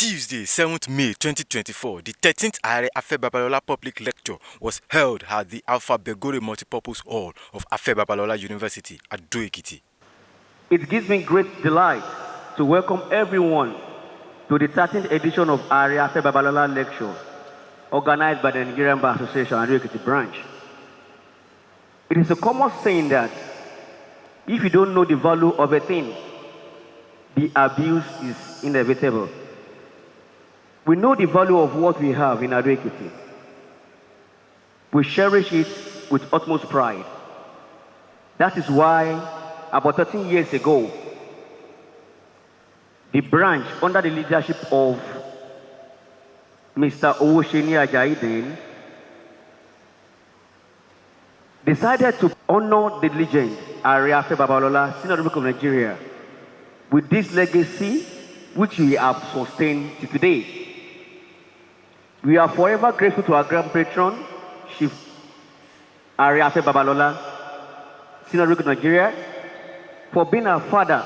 Tuesday, 7th May 2024, the 13th Aare Afe Babalola public lecture was held at the Alpha Begore Multipurpose Hall of Afe Babalola University, Ado-Ekiti. It gives me great delight to welcome everyone to the 13th edition of Aare Afe Babalola lecture, organized by the Nigerian Bar Association, Ado-Ekiti Branch. It is a common saying that if you don't know the value of a thing, the abuse is inevitable. We know the value of what we have in Ado-Ekiti. We cherish it with utmost pride. That is why, about 13 years ago, the branch, under the leadership of Mr. Owosheni Ajayi, decided to honor the legend, Aare Afe Babalola, Senior Republic of Nigeria, with this legacy which we have sustained to today. We are forever grateful to our grand patron, Chief Aare Afe Babalola, Senior Republic of Nigeria, for being our father,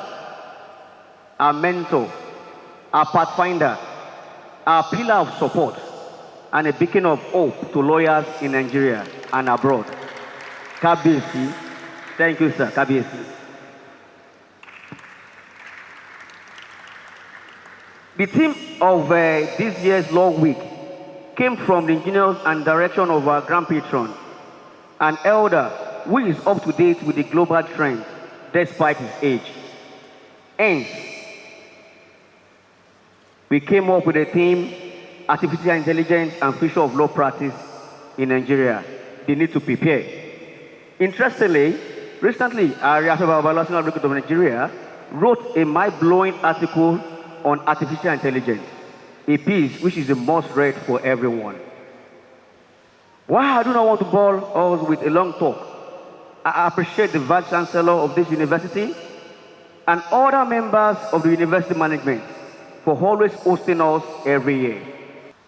our mentor, our pathfinder, our pillar of support, and a beacon of hope to lawyers in Nigeria and abroad. Yebisi, thank you, sir. Yebisi. The theme of this year's Law Week came from the ingenious and direction of our grand patron, an elder who is up to date with the global trend despite his age. Hence, we came up with the theme, Artificial Intelligence and Future of Law Practice in Nigeria. They need to prepare. Interestingly, recently, Aare Afe Babalola, Senior Republic of Nigeria, wrote a mind-blowing article on artificial intelligence, a piece which is a must-read for everyone. While I do not want to bore us with a long talk, I appreciate the Vice Chancellor of this university and other members of the university management for always hosting us every year.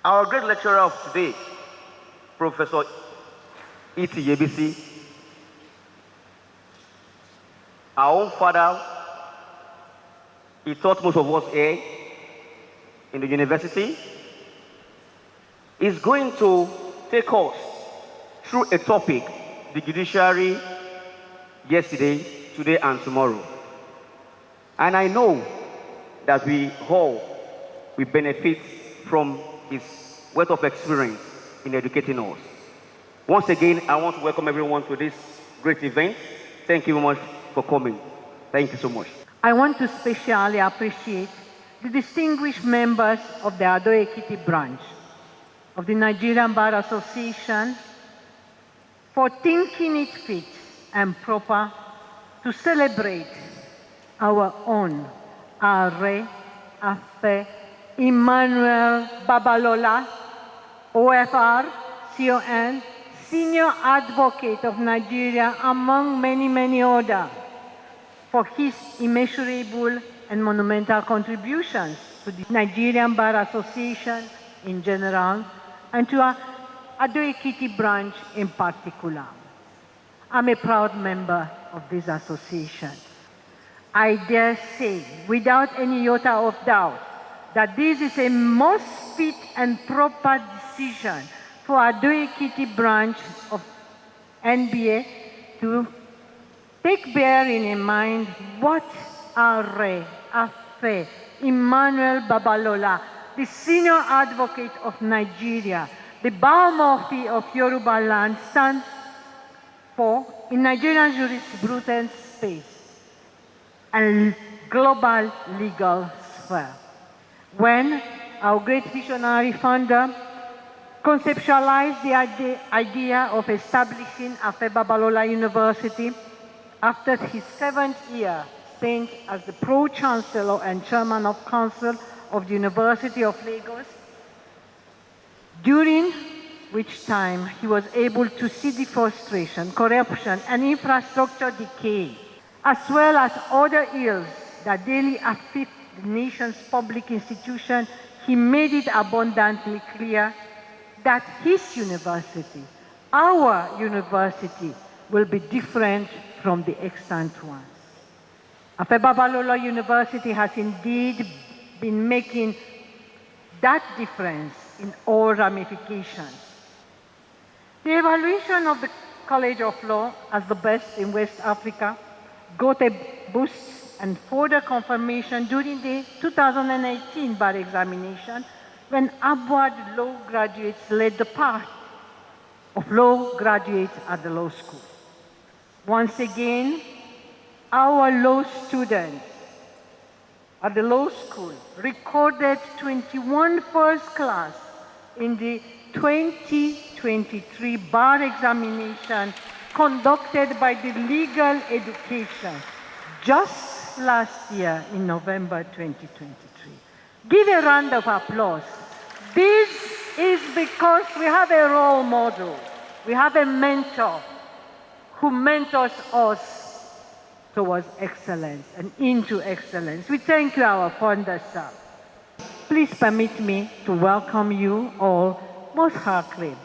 Our great lecturer of today, Professor Yebisi, our own father, he taught most of us here in the university, is going to take us through a topic, the judiciary, yesterday, today, and tomorrow. And I know that we all will benefit from his wealth of experience in educating us. Once again, I want to welcome everyone to this great event. Thank you very much for coming. Thank you so much. I want to especially appreciate the distinguished members of the Ado-Ekiti Branch of the Nigerian Bar Association for thinking it fit and proper to celebrate our own Aare Afe Emmanuel Babalola, OFR, CON, Senior Advocate of Nigeria, among many, many others, for his immeasurable and monumental contributions to the Nigerian Bar Association in general and to our Ado-Ekiti Branch in particular. I'm a proud member of this association. I dare say, without any iota of doubt, that this is a most fit and proper decision for Ado-Ekiti Branch of NBA to take bearing in mind what Aare Afe Emmanuel Babalola, the Senior Advocate of Nigeria, the Baomorphy of Yoruba land, stands for in Nigerian jurisprudence space and global legal sphere. When our great visionary founder conceptualized the idea of establishing Afe Babalola University after his 7th year stint as the Pro-Chancellor and Chairman of Council of the University of Lagos, during which time he was able to see the frustration, corruption, and infrastructure decay, as well as other ills that daily afflict the nation's public institution, he made it abundantly clear that his university, our university, will be different from the extant ones. Afe Babalola University has indeed been making that difference in all ramifications. The evaluation of the College of Law as the best in West Africa got a boost and further confirmation during the 2018 bar examination when upward law graduates led the path of law graduates at the law school. Once again, our law students at the law school recorded 21 first class in the 2023 bar examination conducted by the Legal Education just last year in November 2023. Give a round of applause. This is because we have a role model. We have a mentor who mentors us towards excellence and into excellence. We thank you, our founder, sir. Please permit me to welcome you all most heartily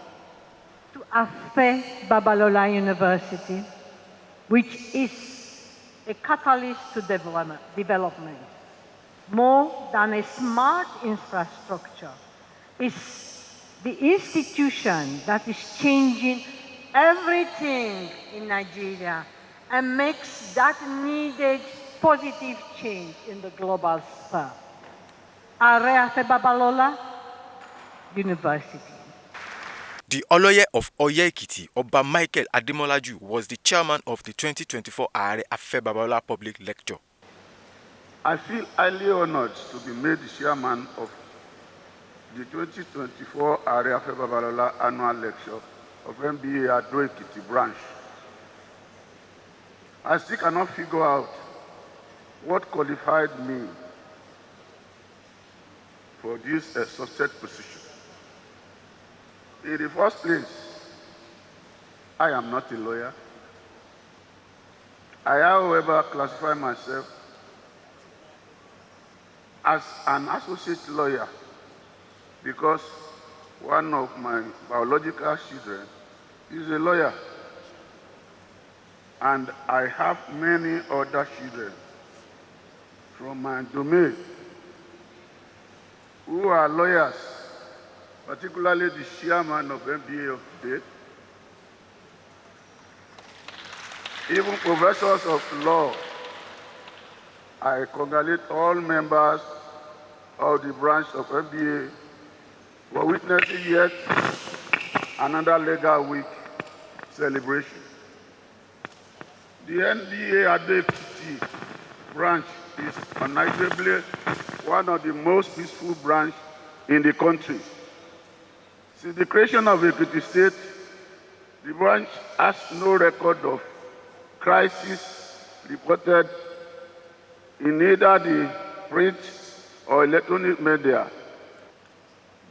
to Afe Babalola University, which is a catalyst to development. More than a smart infrastructure, it's the institution that is changing everything in Nigeria and makes that needed positive change in the global sphere. Aare Afe Babalola University. The Oloye of Oye-Ekiti, Oba Michael Ademolaju, was the chairman of the 2024 Aare Afe Babalola Public Lecture. I feel highly honored to be made the chairman of the 2024 Aare Afe Babalola Annual Lecture of MBA Ado-Ekiti Branch. I still cannot figure out what qualified me for this exalted position. In the first place, I am not a lawyer. I, however, classify myself as an associate lawyer because one of my biological children is a lawyer, and I have many other children from my domain who are lawyers, particularly the chairman of MBA of today, even professors of law. I congratulate all members of the branch of MBA for witnessing yet another legal week celebration. The MBA Ado-Ekiti branch is unarguably one of the most peaceful branches in the country. Since the creation of Ekiti State, the branch has no record of crisis reported in either the print or electronic media.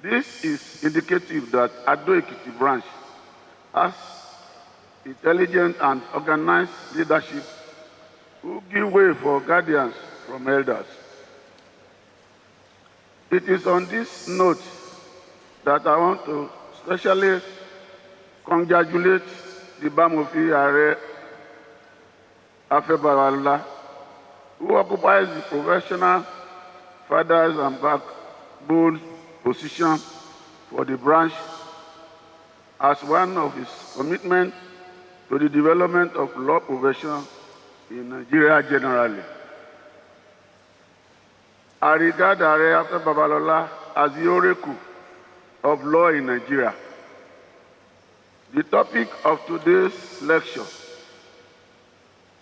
This is indicative that Ado-Ekiti branch has intelligent and organized leadership who give way for guardians from elders. It is on this note that I want to especially congratulate the Bamofi Aare Afe Babalola, who occupies the professional fathers and backbone position for the branch as one of his commitments to the development of law profession in Nigeria generally. I regard Aare Afe Babalola as the oracle of law in Nigeria. The topic of today's lecture,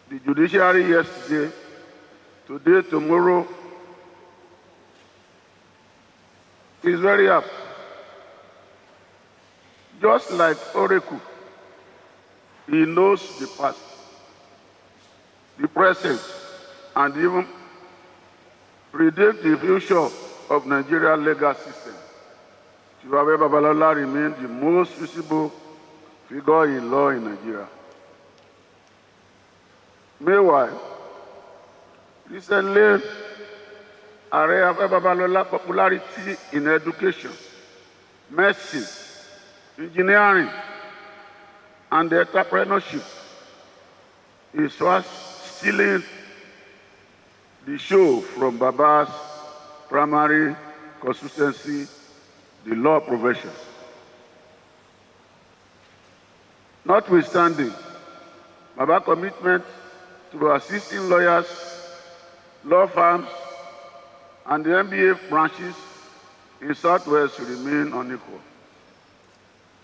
the judiciary yesterday, today, tomorrow, is very apt. Just like oracle, he knows the past, the present, and even predict the future of Nigeria's legal system. Aare Afe Babalola remains the most visible figure in law in Nigeria. Meanwhile, recently, Aare Afe Babalola's popularity in education, medicine, engineering, and entrepreneurship is fast stealing the show from Baba's primary consistency, the law profession. Notwithstanding Baba's commitment to assisting lawyers, law firms, and the MBA branches in Southwest remain unequal.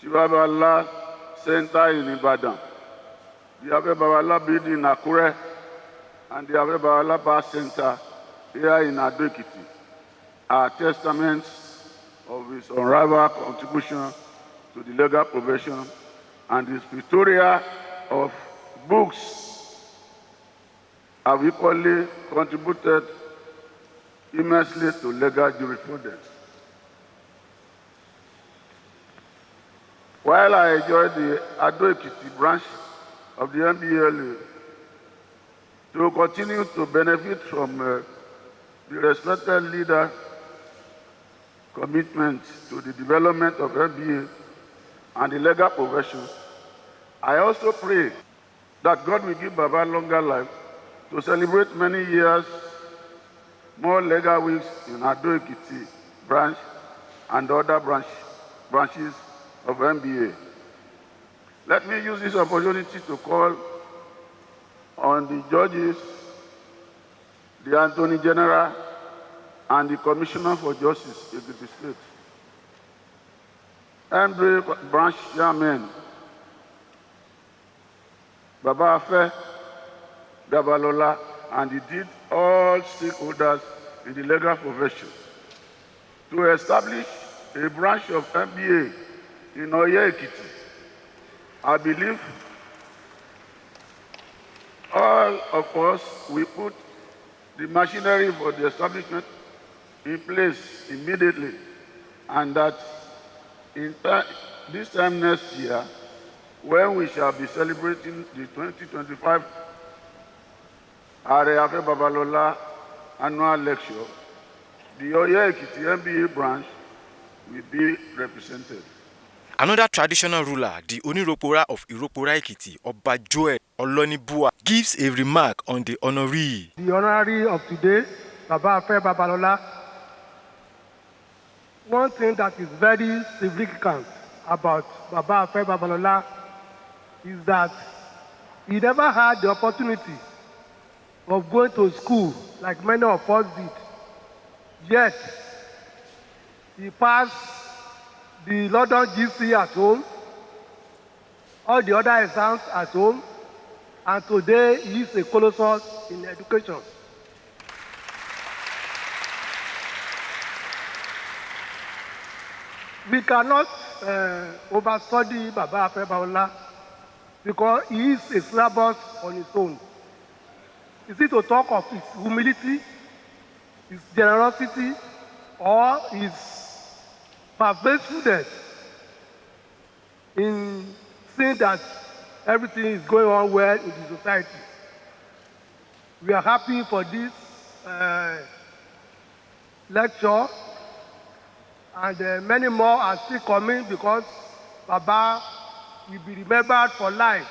Babalola Center in Ibadan, the Afe Babalola building in Akure, and the Afe Babalola Bar Center here in Ado-Ekiti are testaments of his unrivaled contribution to the legal profession and his plethora of books have equally contributed immensely to legal jurisprudence. While I enjoy the Ado-Ekiti branch of the MBLA to continue to benefit from the respected leader commitment to the development of MBA and the legal profession, I also pray that God will give Baba longer life to celebrate many years, more legal weeks in Ado-Ekiti branch and other branches of MBA. Let me use this opportunity to call on the judges, the Attorney General, and the Commissioner for Justice in the state, MBA branch chairman, Baba Afe Babalola, and indeed all stakeholders in the legal profession to establish a branch of MBA in Ado-Ekiti. I believe all of us will put the machinery for the establishment in place immediately, and that in this time next year, when we shall be celebrating the 2025 Aare Afe Babalola annual lecture, the Ado-Ekiti MBA branch will be represented. Another traditional ruler, the Oniropora of Iropora Ekiti, Oba Joel Olonibua, gives a remark on the honoree. The honorary of today, Baba Afe Babalola, one thing that is very significant about Baba Afe Babalola is that he never had the opportunity of going to school like many of us did. Yet, he passed the London GC at home, all the other exams at home, and today he is a colossus in education. We cannot overstudy Baba Afe Babalola because he is a syllabus on his own. Is it to talk of his humility, his generosity, or his pervasiveness in seeing that everything is going on well in the society? We are happy for this lecture, and many more are still coming because Baba will be remembered for life.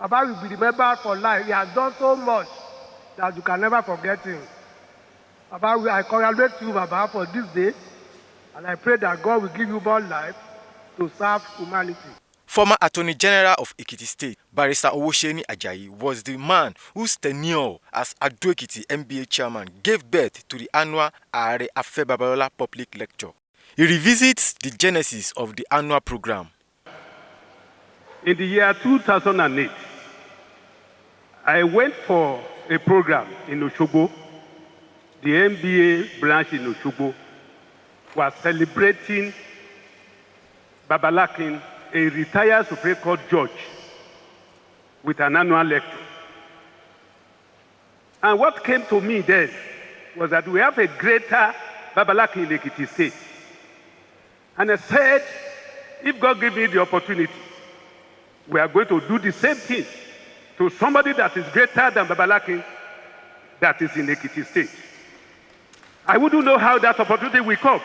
Baba will be remembered for life. He has done so much that you can never forget him. Baba, I congratulate you, Baba, for this day, and I pray that God will give you more life to serve humanity. Former Attorney General of Ekiti State, Barrister Owosheni Ajayi, was the man whose tenure as Ado-Ekiti MBA chairman gave birth to the annual Aare Afe Babalola public lecture. He revisits the genesis of the annual program. In the year 2008, I went for a program in Osogbo. The MBA branch in Osogbo was celebrating Babalakin, a retired Supreme Court judge, with an annual lecture. And what came to me then was that we have a greater Babalakin in Ekiti State. And I said, if God gives me the opportunity, we are going to do the same thing to somebody that is greater than Babalakin that is in Ekiti State. I wouldn't know how that opportunity will come.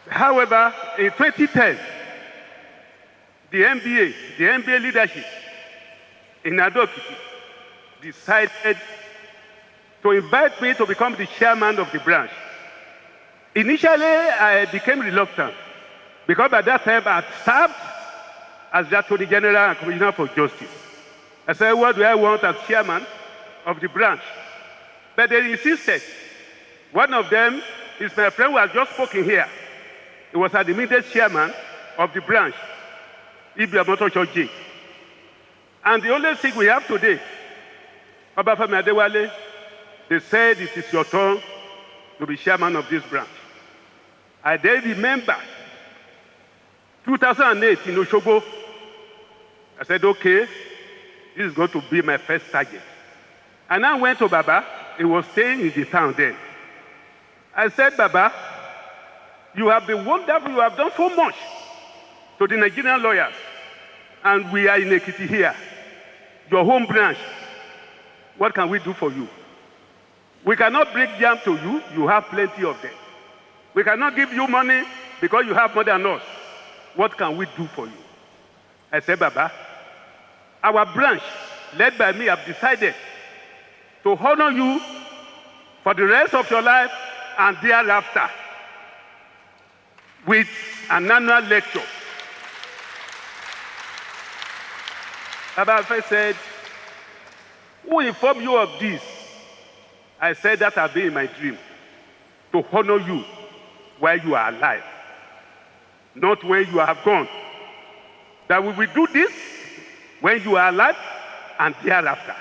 However, in 2010, the MBA leadership in Ado-Ekiti decided to invite me to become the chairman of the branch. Initially, I became reluctant because by that time I served as the Attorney General and Commissioner for Justice. I said, what do I want as chairman of the branch? But they insisted. One of them is my friend who has just spoken here. He was the immediate chairman of the branch, Ibiamoto Choji. And the only thing we have today, Obafemi Adewale, they said it is your turn to be chairman of this branch. I then remember 2008 in Osogbo. I said, okay, this is going to be my first target. And I went to Baba. He was staying in the town then. I said, Baba, you have been wonderful. You have done so much to the Nigerian lawyers. And we are in Ekiti here, your home branch. What can we do for you? We cannot bring jam to you. You have plenty of them. We cannot give you money because you have more than us. What can we do for you? I said, Baba, our branch, led by me, have decided to honor you for the rest of your life and thereafter with an annual lecture. Baba Afe said, who informed you of this? I said that have been in my dream, to honor you while you are alive, not when you have gone. That we will do this when you are alive and thereafter.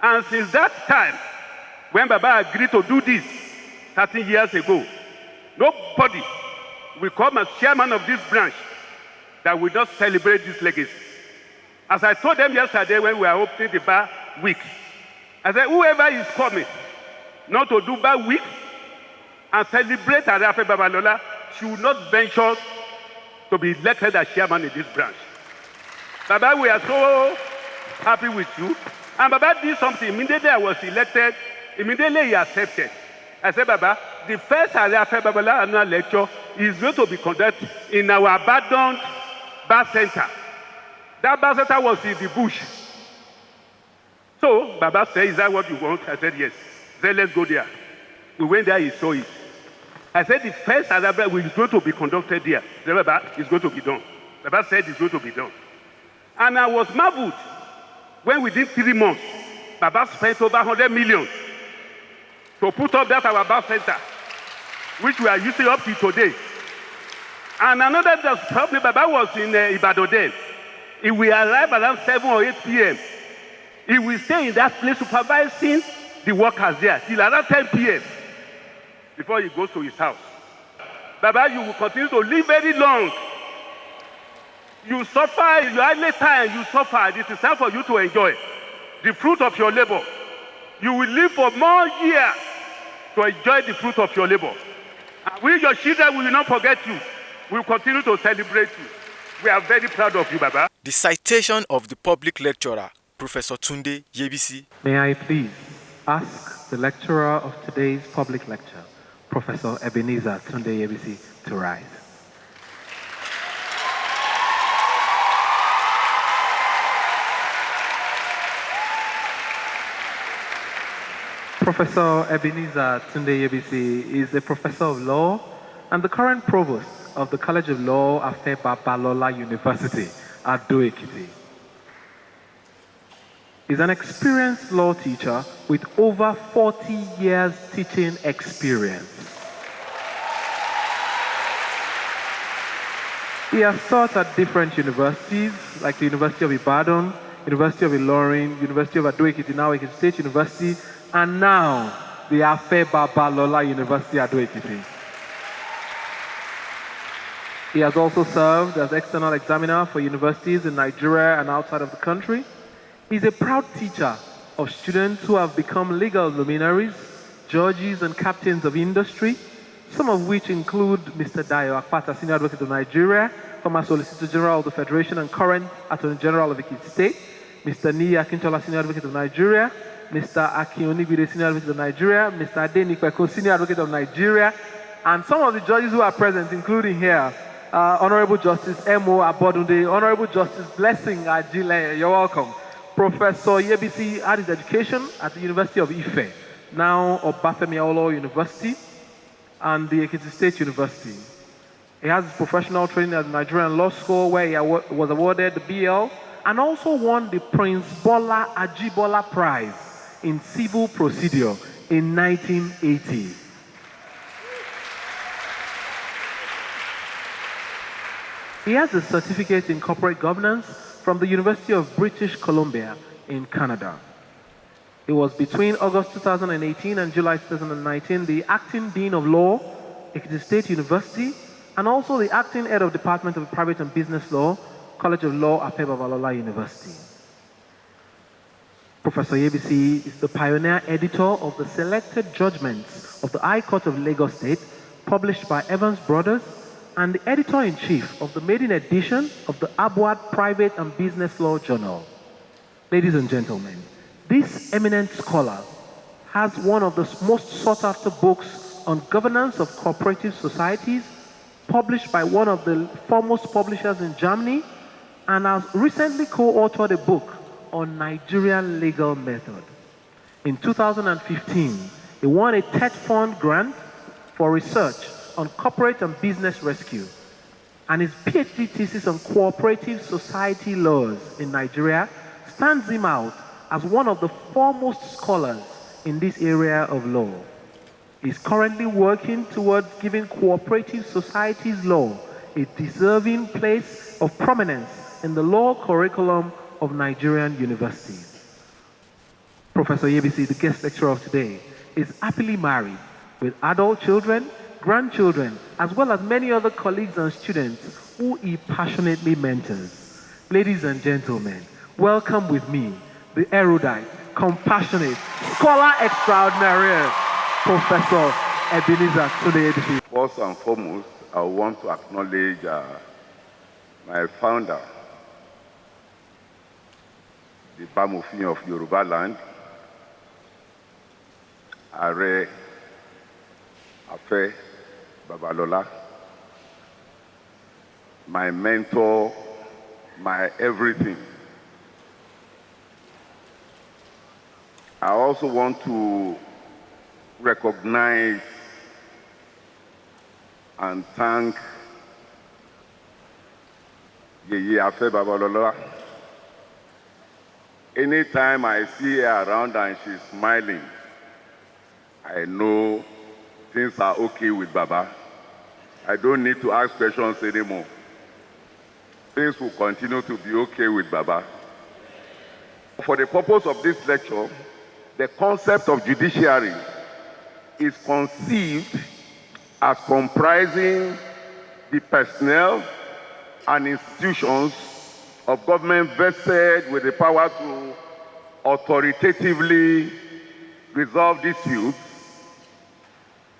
And since that time, when Baba agreed to do this 13 years ago, nobody will come as chairman of this branch that will not celebrate this legacy. As I told them yesterday when we were opening the bar week, I said, whoever is coming not to do bar week and celebrate Aare Afe Babalola should not venture to be elected as chairman in this branch. Baba, we are so happy with you. And Baba did something. Immediately I was elected, immediately he accepted. I said, Baba, the first Aare Afe Babalola annual lecture is going to be conducted in our abandoned bar center. That bar center was in the bush. So Baba said, is that what you want? I said, yes. He said, let's go there. We went there, he saw it. I said, the first Aare Afe is going to be conducted there. He said, Baba, it's going to be done. Baba said it's going to be done. And I was marveled when within 3 months, Baba spent over 100 million to put up that our bar center, which we are using up to today. And another just probably Baba was in Ibadan then. He will arrive around 7 or 8 p.m. He will stay in that place supervising the workers there till around 10 p.m. before he goes to his house. Baba, you will continue to live very long. You suffer, you are late time, you suffer. This is time for you to enjoy the fruit of your labor. You will live for more years to enjoy the fruit of your labor. And we, your children, we will not forget you. We will continue to celebrate you. We are very proud of you, Baba. The citation of the public lecturer, Professor Tunde Yebisi. May I please ask the lecturer of today's public lecture, Professor Ebenezer Tunde Yebisi, to rise. Professor Ebenezer Tunde Yebisi is a professor of law and the current provost of the College of Law, Afe Babalola University, Ado-Ekiti. He's an experienced law teacher with over 40 years teaching experience. He has taught at different universities, like the University of Ibadan, University of Ilorin, University of Ado-Ekiti, now Ekiti State University, and now the Afe Babalola University, Ado-Ekiti. He has also served as external examiner for universities in Nigeria and outside of the country. He's a proud teacher of students who have become legal luminaries, judges and captains of industry, some of which include Mr. Dayo Akpata, Senior Advocate of Nigeria, former Solicitor General of the Federation and current Attorney General of Ekiti State, Mr. Niyi Akintola, Senior Advocate of Nigeria, Mr. Akinonigwide, Senior Advocate of Nigeria, Mr. Adenikweko, Senior Advocate of Nigeria, and some of the judges who are present, including here, Honorable Justice M.O. Abodunde, Honorable Justice Blessing Ajile, you're welcome. Professor Yebisi had his education at the University of Ife, now Obafemi Awolowo University. and the Ekiti State University. He has his professional training at the Nigerian Law School, where he was awarded the BL and also won the Prince Bola Ajibola Prize in Civil Procedure in 1980. He has a certificate in corporate governance from the University of British Columbia in Canada. He was between August 2018 and July 2019 the Acting Dean of Law, Ekiti State University, and also the Acting Head of Department of Private and Business Law, College of Law, Aare Afe Babalola University. Professor Yebisi is the pioneer editor of the Selected Judgments of the High Court of Lagos State, published by Evans Brothers, and the editor-in-chief of the maiden edition of the Abwad Private and Business Law Journal. Ladies and gentlemen, this eminent scholar has one of the most sought-after books on governance of cooperative societies, published by one of the foremost publishers in Germany, and has recently co-authored a book on Nigerian legal method. In 2015, he won a TED Fund grant for research on corporate and business rescue, and his PhD thesis on cooperative society laws in Nigeria stands him out as one of the foremost scholars in this area of law. He's currently working towards giving cooperative societies law a deserving place of prominence in the law curriculum of Nigerian universities. Professor Yebisi, the guest lecturer of today, is happily married with adult children, grandchildren, as well as many other colleagues and students who he passionately mentors. Ladies and gentlemen, welcome with me the erudite, compassionate, scholar extraordinary, Professor Ebenezer Tunde Yebisi. First and foremost, I want to acknowledge my founder, the Bamofin of Yoruba land, Aare Afe Babalola, my mentor, my everything. I also want to recognize and thank Aare Afe Babalola. Anytime I see her around and she's smiling, I know things are okay with Baba. I don't need to ask questions anymore. Things will continue to be okay with Baba. For the purpose of this lecture, the concept of judiciary is conceived as comprising the personnel and institutions of government vested with the power to authoritatively resolve disputes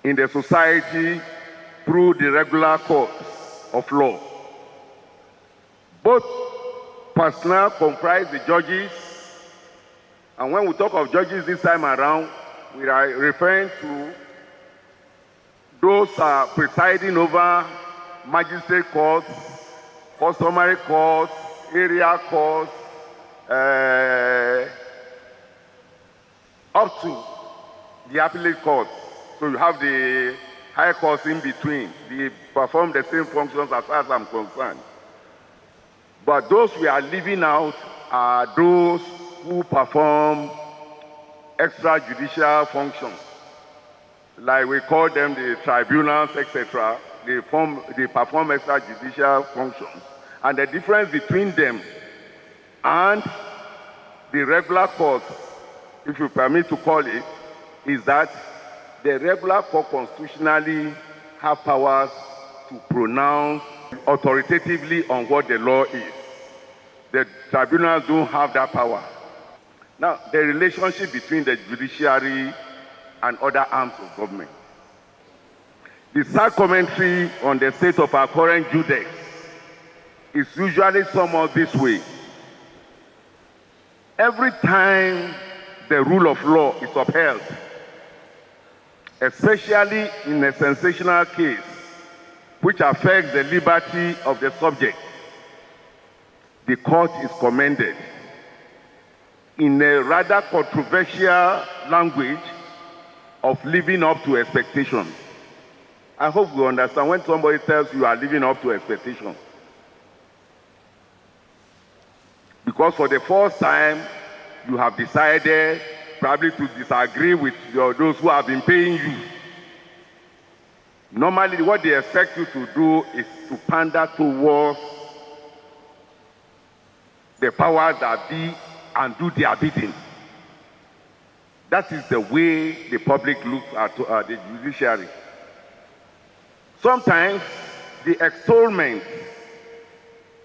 in the society through the regular courts of law. Both personnel comprise the judges, and when we talk of judges this time around, we are referring to those presiding over magistrate courts, customary courts, area courts, up to the appellate courts. So you have the high courts in between. They perform the same functions as far as I'm concerned. But those we are leaving out are those who perform extrajudicial functions. Like we call them the tribunals, etc. They perform extrajudicial functions. And the difference between them and the regular court, if you permit to call it, is that the regular court constitutionally have powers to pronounce authoritatively on what the law is. The tribunals don't have that power. Now, the relationship between the judiciary and other arms of government. The sad commentary on the state of our current judex is usually summed up this way. Every time the rule of law is upheld, especially in a sensational case which affects the liberty of the subject, the court is commended in a rather controversial language of living up to expectations. I hope you understand when somebody tells you are living up to expectation. Because for the first time, you have decided probably to disagree with those who have been paying you. Normally, what they expect you to do is to pander towards the powers that be and do their bidding. That is the way the public looks at the judiciary. Sometimes the extolment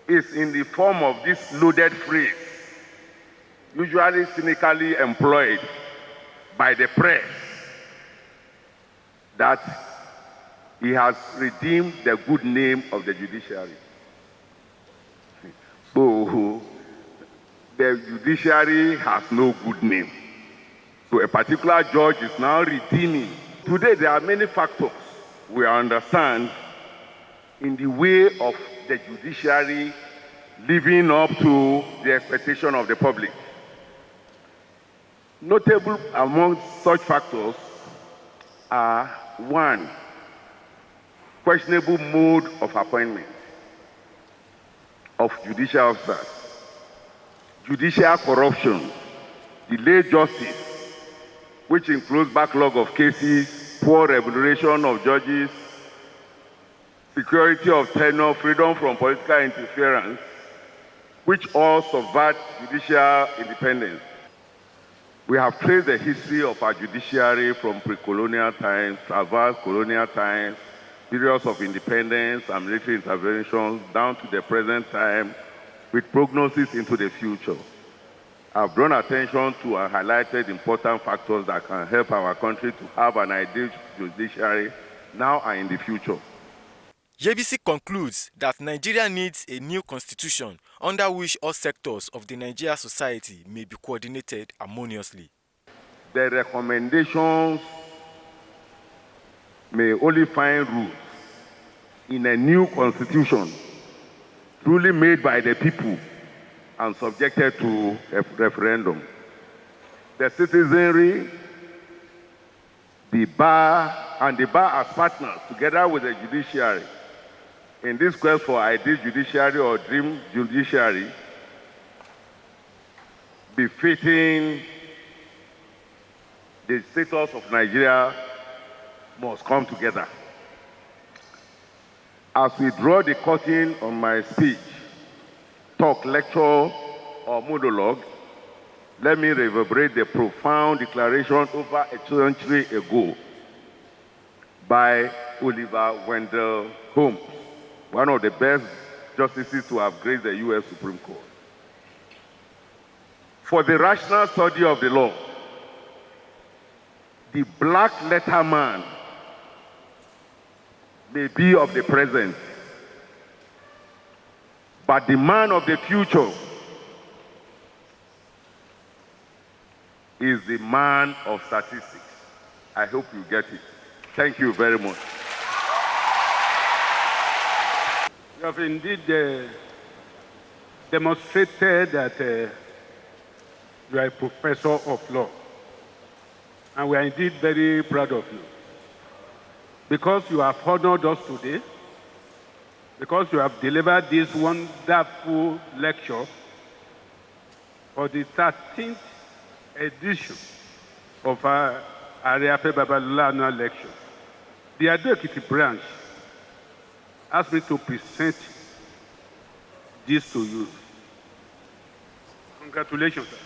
is in the form of this loaded phrase, usually cynically employed by the press, that he has redeemed the good name of the judiciary. So the judiciary has no good name. So a particular judge is now redeeming. Today there are many factors we understand in the way of the judiciary living up to the expectation of the public. Notable among such factors are: 1, questionable mode of appointment of judicial officers, judicial corruption, delayed justice, which includes backlog of cases, poor remuneration of judges, security of tenure, freedom from political interference, which all subvert judicial independence. We have traced the history of our judiciary from pre-colonial times, traversed colonial times, periods of independence and military interventions, down to the present time, with prognosis into the future. I've drawn attention to and highlighted important factors that can help our country to have an ideal judiciary now and in the future. Yebisi concludes that Nigeria needs a new constitution under which all sectors of the Nigerian society may be coordinated harmoniously. The recommendations may only find roots in a new constitution truly made by the people and subjected to a referendum. The citizenry, the bar as partners, together with the judiciary, in this quest for ideal judiciary or dream judiciary, befitting the status of Nigeria, must come together. As we draw the curtain on my speech, talk, lecture, or monologue, let me reverberate the profound declaration over a century ago by Oliver Wendell Holmes, one of the best justices to have graced the U.S. Supreme Court. For the rational study of the law, the black letter man may be of the present, but the man of the future is the man of statistics. I hope you get it. Thank you very much. You have indeed demonstrated that you are a professor of law. And we are indeed very proud of you. Because you have honored us today, because you have delivered this wonderful lecture for the 13th edition of our Aare Afe Babalola annual lecture. The Ado-Ekiti Branch asked me to present this to you. Congratulations, sir.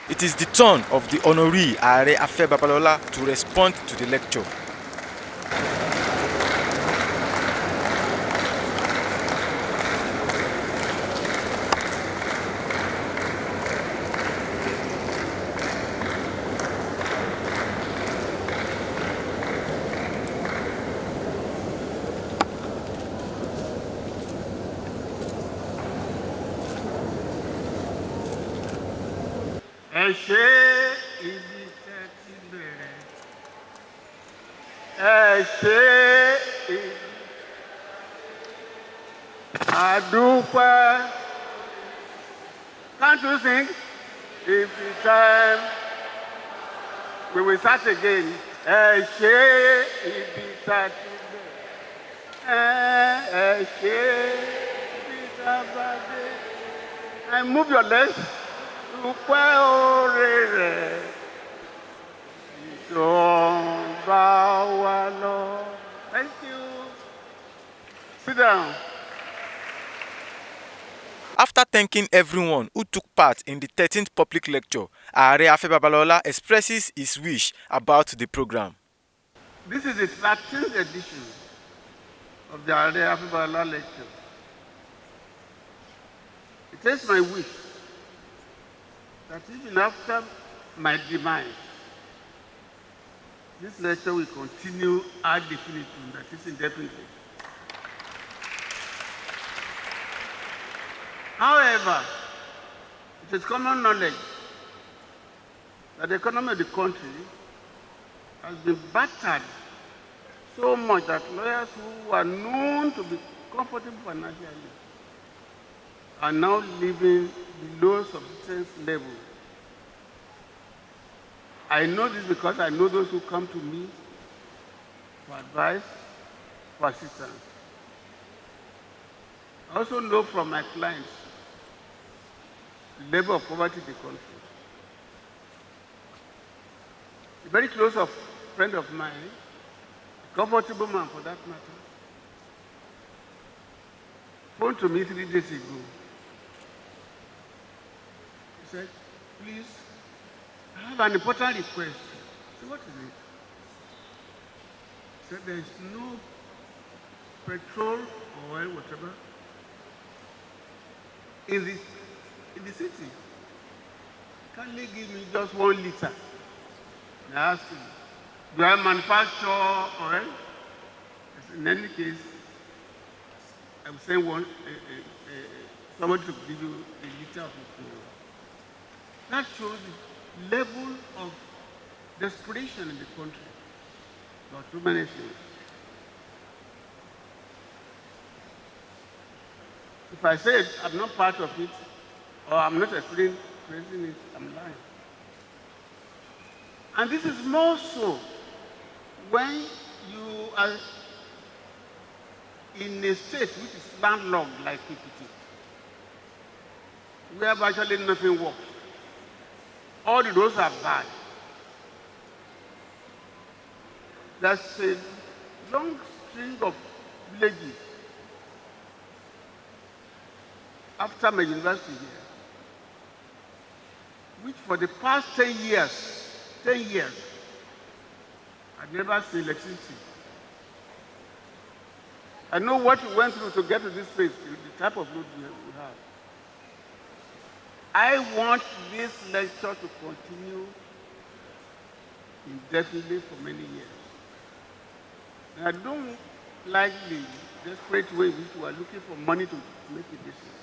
It is the turn of the honoree Aare Afe Babalola to respond to the lecture. Ẹ ṣé ibi iṣẹ́ ti bẹ̀rẹ̀. ẹ ṣé àdúpẹ́. Can't you sing? If it's time, we will start again. Ẹ ṣé ibi tá a ti bẹ̀rẹ̀. Ẹ ṣé ibi tá a bá dé. And move your legs. Dúpẹ́ oore rẹ̀. Ìjọba wa lọ. Thank you. Sit down. After thanking everyone who took part in the 13th public lecture, Aare Afe Babalola expresses his wish about the program. This is the 13th edition of the Aare Afe Babalola lecture. It is my wish that even after my demise, this lecture will continue ad infinitum, that is indefinitely. However, it is common knowledge that the economy of the country has been battered so much that lawyers who are known to be comfortable financially are now living below subsistence level. I know this because I know those who come to me for advice, for assistance. I also know from my clients the level of poverty in the country. A very close friend of mine, a comfortable man for that matter, phoned to me 3 days ago. He said, please, I have an important request. I said, what is it? He said, there is no petrol or oil, whatever, in the city. Can they give me just 1 liter? And I asked him, do I manufacture oil? I said, in any case, I will send somebody to give you a liter of oil. That shows the level of desperation in the country about too many things. If I say I'm not part of it, or I'm not experiencing it, I'm lying. And this is more so when you are in a state which is landlocked like Ekiti, where virtually nothing works. All the roads are bad. There's a long string of villages after my university here, which for the past 10 years, I've never seen electricity. I know what you went through to get to this place, the type of road we have. I want this lecture to continue indefinitely for many years. And I don't like the desperate way in which we are looking for money to make a business.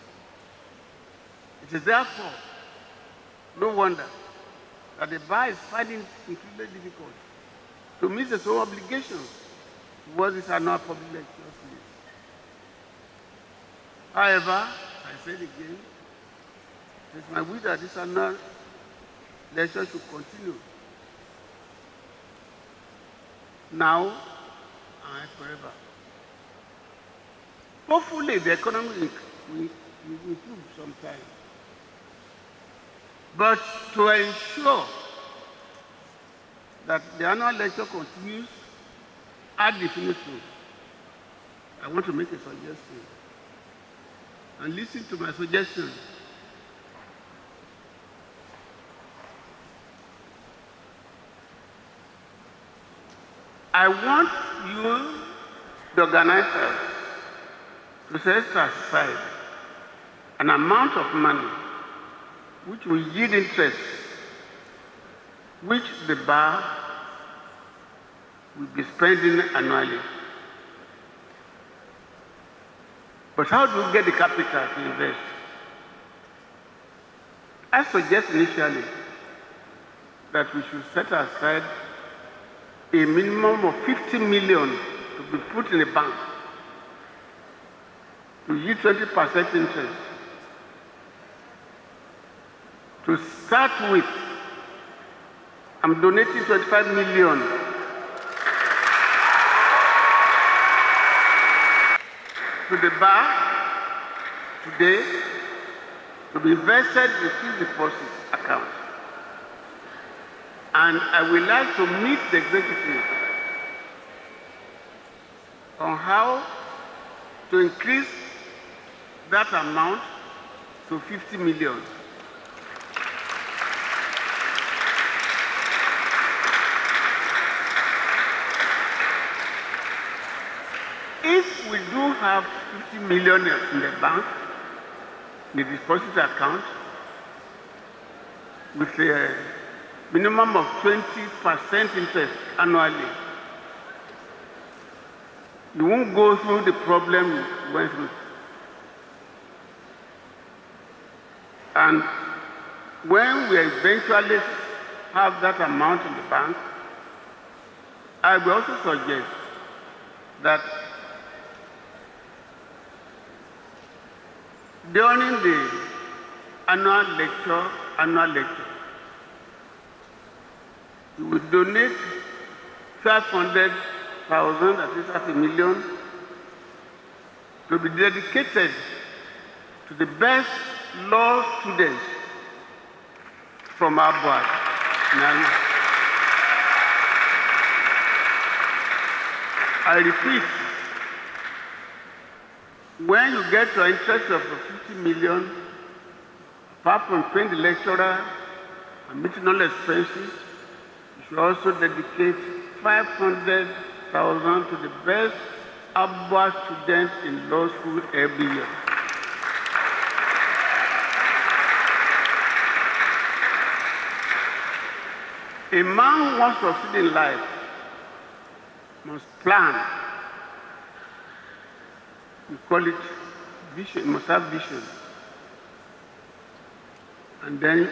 It is therefore no wonder that the bar is finding it incredibly difficult to meet its own obligations towards this annual public lecture series. However, I said again, it is my wish that this annual lecture should continue now and forever. Hopefully, the economy will improve sometime. But to ensure that the annual lecture continues ad infinitum, I want to make a suggestion. And listen to my suggestion. I want you, the organizers, to set aside an amount of money which will yield interest, which the bar will be spending annually. But how do we get the capital to invest? I suggest initially that we should set aside a minimum of 50 million to be put in a bank to yield 20% interest. To start with, I'm donating 25 million to the bar today to be invested in fixed deposit account. And I would like to meet the executive on how to increase that amount to 50 million. If we do have 50 million in the bank, in the deposit account, with a minimum of 20% interest annually, you won't go through the problem you went through. And when we eventually have that amount in the bank, I will also suggest that during the annual lecture, we will donate 500,000, that is half a million, to be dedicated to the best law students from our board. Now, I repeat, when you get to an interest of 50 million, apart from paying the lecturer and meeting all expenses, you should also dedicate 500,000 to the best upward students in law school every year. A man who wants to succeed in life must plan. We call it vision, must have vision. And then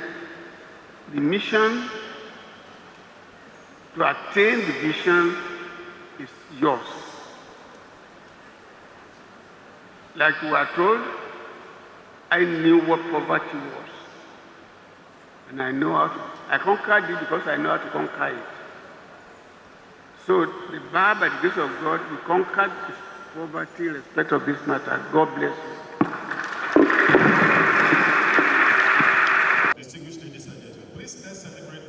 the mission to attain the vision is yours. Like we were told, I knew what poverty was. And I conquered it because I know how to conquer it. So the bar, by the grace of God, we conquered this poverty in respect of this matter. God bless you. Distinguished ladies and gentlemen, please let's celebrate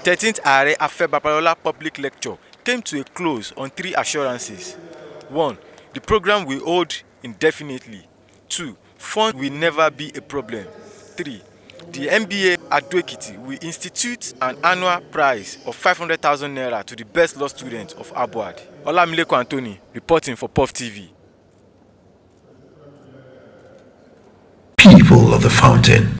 the 13th Aare Afe Babalola public lecture came to a close on 3 assurances. 1. The program will hold indefinitely. 2. Funds will never be a problem. 3. The MBA Ado-Ekiti will institute an annual prize of 500,000 naira to the best law students of Abuad. Olamileko Anthony, reporting for Puff TV. People of the fountain,